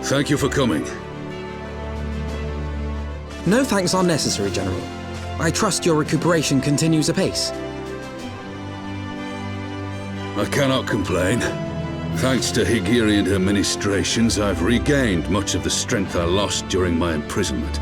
Thank you for coming. No thanks are necessary, General. I trust your recuperation continues apace. I cannot complain. Thanks to Higiri and her ministrations, I've regained much of the strength I lost during my imprisonment.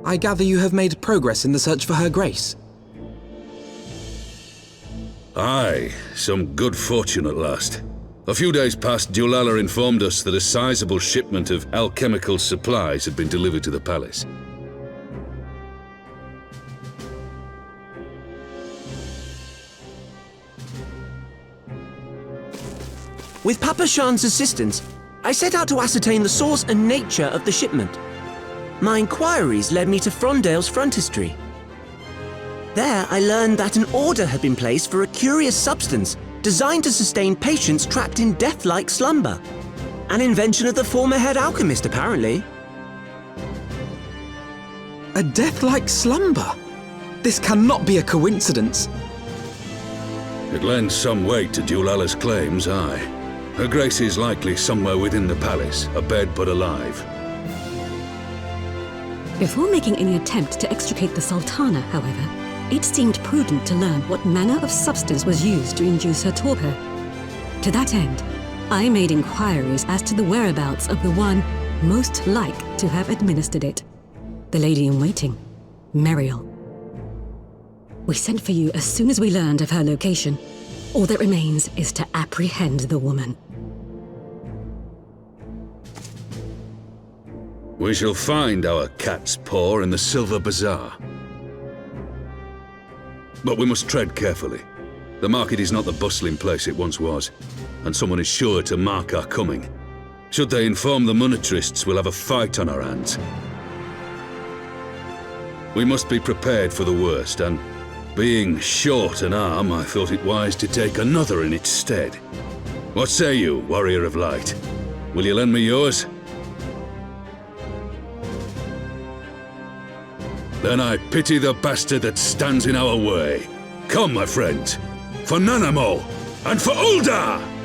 I gather you have made progress in the search for Her Grace. Aye, some good fortune at last. A few days past, Dulala informed us that a sizable shipment of alchemical supplies had been delivered to the palace. With Papa Shan's assistance, I set out to ascertain the source and nature of the shipment. My inquiries led me to Frondale's frontistery. There, I learned that an order had been placed for a curious substance designed to sustain patients trapped in death-like slumber. An invention of the former head alchemist, apparently. A death-like slumber? This cannot be a coincidence. It lends some weight to Dulala's claims, aye. Her Grace is likely somewhere within the palace, abed but alive. Before making any attempt to extricate the Sultana, however, it seemed prudent to learn what manner of substance was used to induce her torpor. To that end, I made inquiries as to the whereabouts of the one most like to have administered it. The lady-in-waiting, Meriel. We sent for you as soon as we learned of her location. All that remains is to apprehend the woman. We shall find our cat's paw in the Silver Bazaar. But we must tread carefully. The market is not the bustling place it once was, and someone is sure to mark our coming. Should they inform the monetarists, we'll have a fight on our hands. We must be prepared for the worst, and being short an arm, I thought it wise to take another in its stead. What say you, Warrior of Light? Will you lend me yours? Then I pity the bastard that stands in our way. Come, my friends, for Nanamo and for Ul'dah!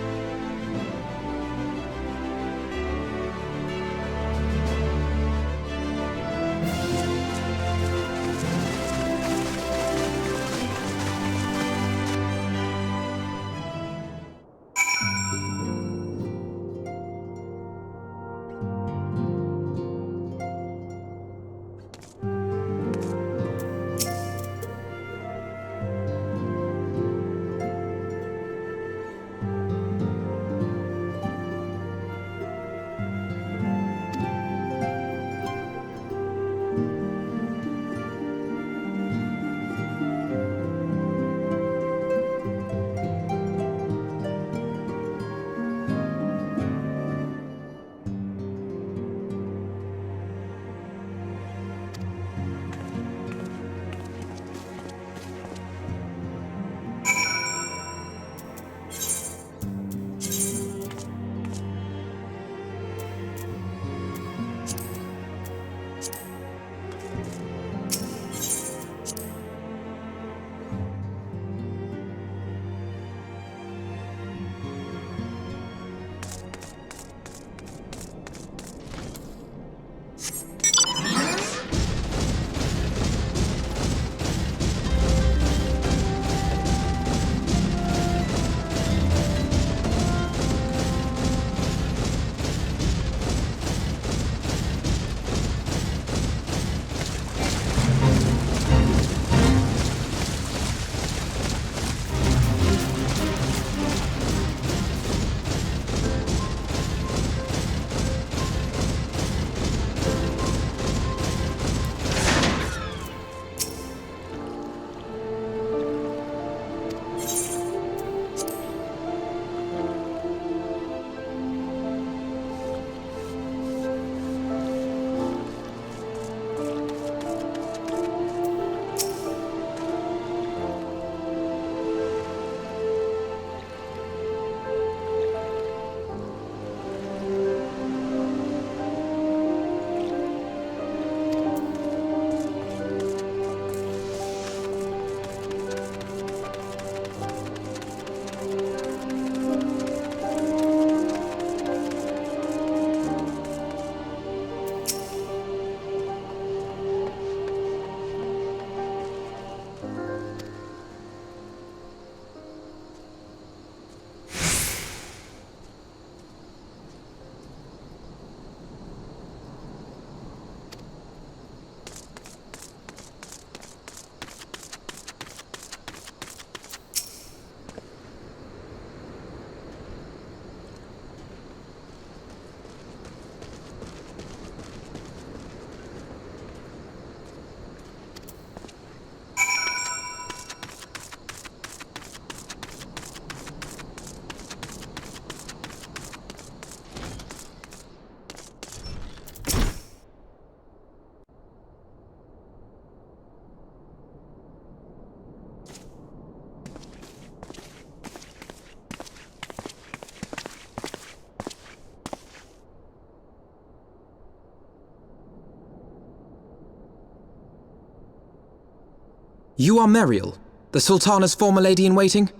You are Meriel, the Sultana's former lady-in-waiting?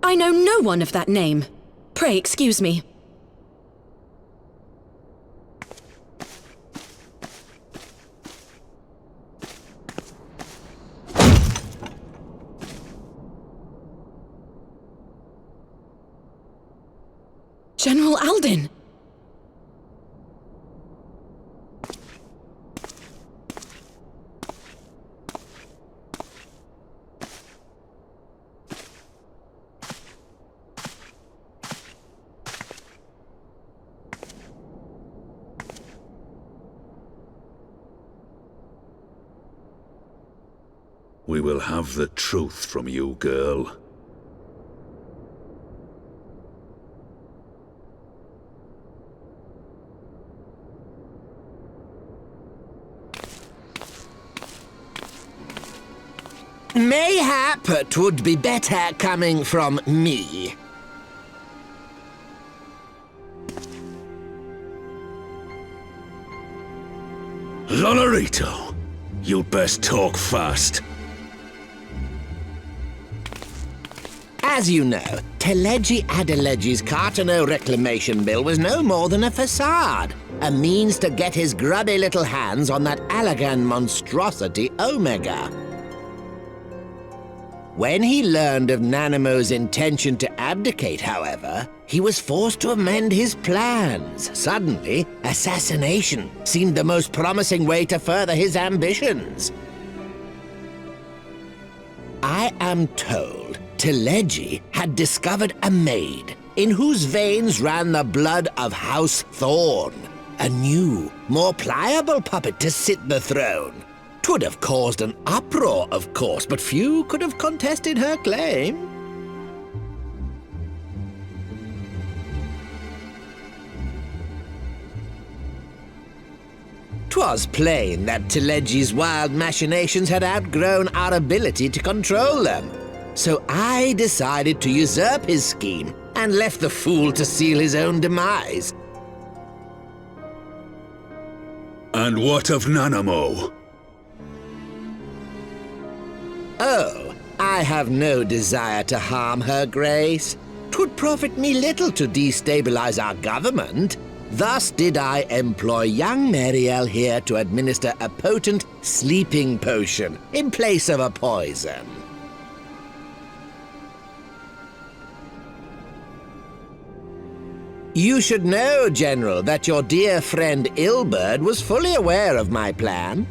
I know no one of that name. Pray excuse me. General Alden! We will have the truth from you, girl. Mayhap 'twould be better coming from me. Lonorito, you'd best talk fast. As you know, Teleji Adeleji's Cartano reclamation bill was no more than a facade, a means to get his grubby little hands on that Allagan monstrosity Omega. When he learned of Nanamo's intention to abdicate, however, he was forced to amend his plans. Suddenly, assassination seemed the most promising way to further his ambitions. I am told Teleji had discovered a maid in whose veins ran the blood of House Thorn, a new, more pliable puppet to sit the throne. 'Twould have caused an uproar, of course, but few could have contested her claim. 'Twas plain that Teleji's wild machinations had outgrown our ability to control them. So I decided to usurp his scheme and left the fool to seal his own demise. And what of Nanamo? Oh, I have no desire to harm her grace. 'Twould profit me little to destabilize our government. Thus did I employ young Meriel here to administer a potent sleeping potion in place of a poison. You should know, General, that your dear friend Ilberd was fully aware of my plan.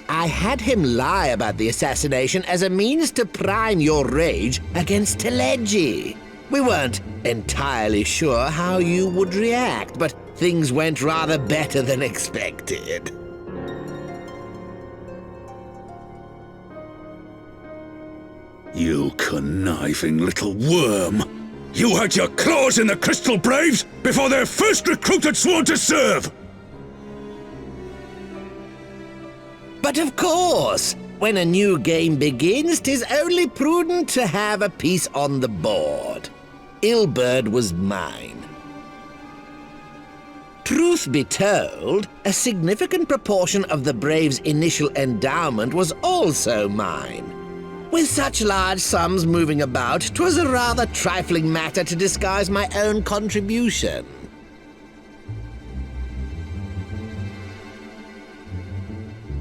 I had him lie about the assassination as a means to prime your rage against Teleji. We weren't entirely sure how you would react, but things went rather better than expected. You conniving little worm! You had your claws in the Crystal Braves before their first recruit had sworn to serve! But of course, when a new game begins, 'tis only prudent to have a piece on the board. Ilberd was mine. Truth be told, a significant proportion of the Braves' initial endowment was also mine. With such large sums moving about, 'twas a rather trifling matter to disguise my own contribution.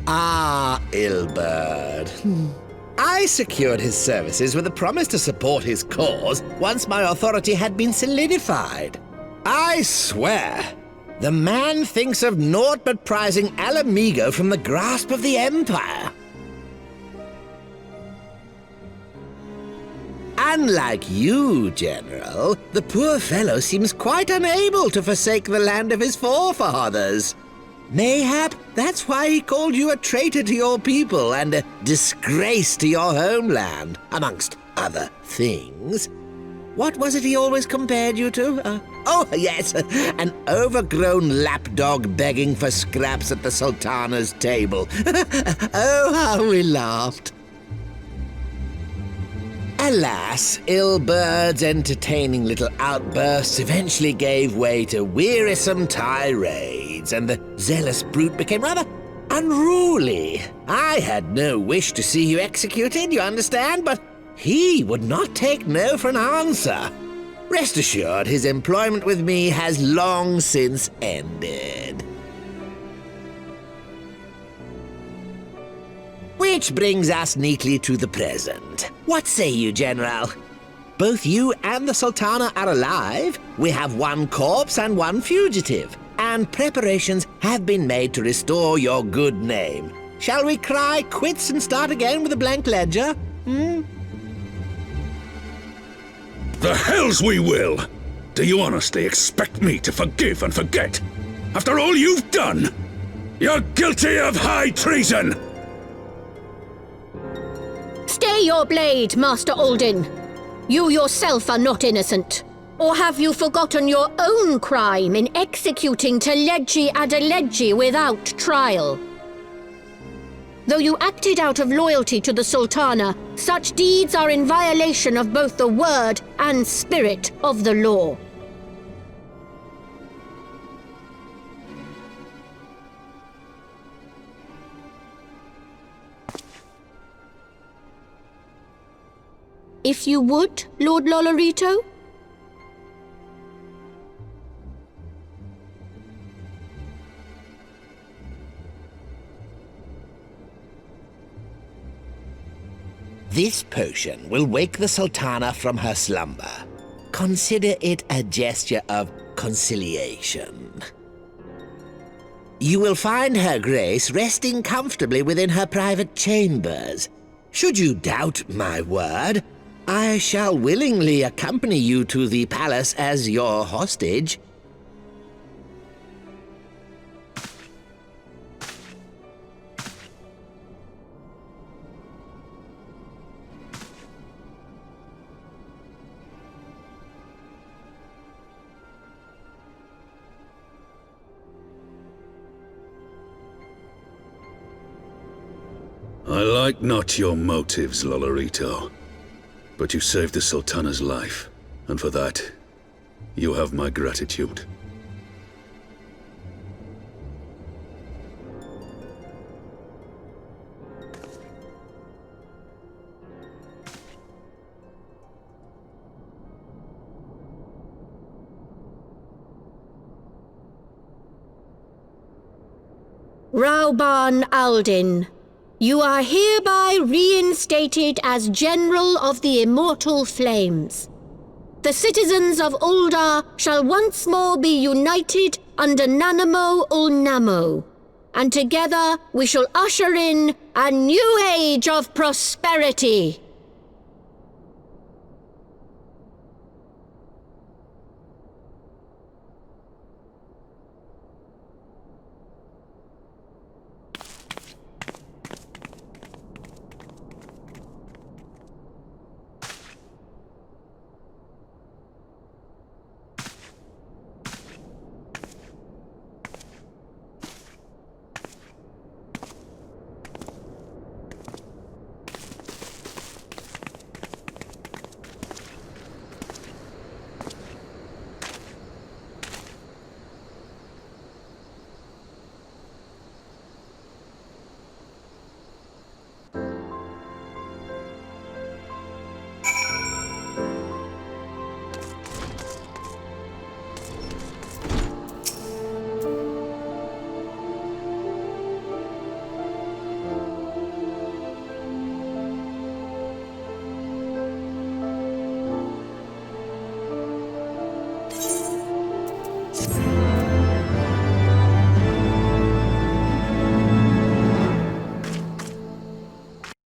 Ah, Ilberd. I secured his services with a promise to support his cause once my authority had been solidified. I swear, the man thinks of naught but prizing Alamigo from the grasp of the Empire. Unlike you, General, the poor fellow seems quite unable to forsake the land of his forefathers. Mayhap that's why he called you a traitor to your people and a disgrace to your homeland, amongst other things. What was it he always compared you to? Oh, yes, an overgrown lapdog begging for scraps at the Sultana's table. Oh, how we laughed. Alas, Ilbert's entertaining little outbursts eventually gave way to wearisome tirades, and the zealous brute became rather unruly. I had no wish to see you executed, you understand, but he would not take no for an answer. Rest assured, his employment with me has long since ended. Which brings us neatly to the present. What say you, General? Both you and the Sultana are alive. We have one corpse and one fugitive, and preparations have been made to restore your good name. Shall we cry quits and start again with a blank ledger? The hells we will! Do you honestly expect me to forgive and forget? After all you've done? You're guilty of high treason! Stay your blade, Master Alden. You yourself are not innocent. Or have you forgotten your own crime in executing Teleji Adeleji without trial? Though you acted out of loyalty to the Sultana, such deeds are in violation of both the word and spirit of the law. If you would, Lord Lolorito? This potion will wake the Sultana from her slumber. Consider it a gesture of conciliation. You will find Her Grace resting comfortably within her private chambers. Should you doubt my word, I shall willingly accompany you to the palace as your hostage. I like not your motives, Lolorito. But you saved the Sultana's life, and for that, you have my gratitude. Rauban Aldin, you are hereby reinstated as General of the Immortal Flames. The citizens of Ul'dah shall once more be united under Nanamo Ul'Namo, and together we shall usher in a new age of prosperity.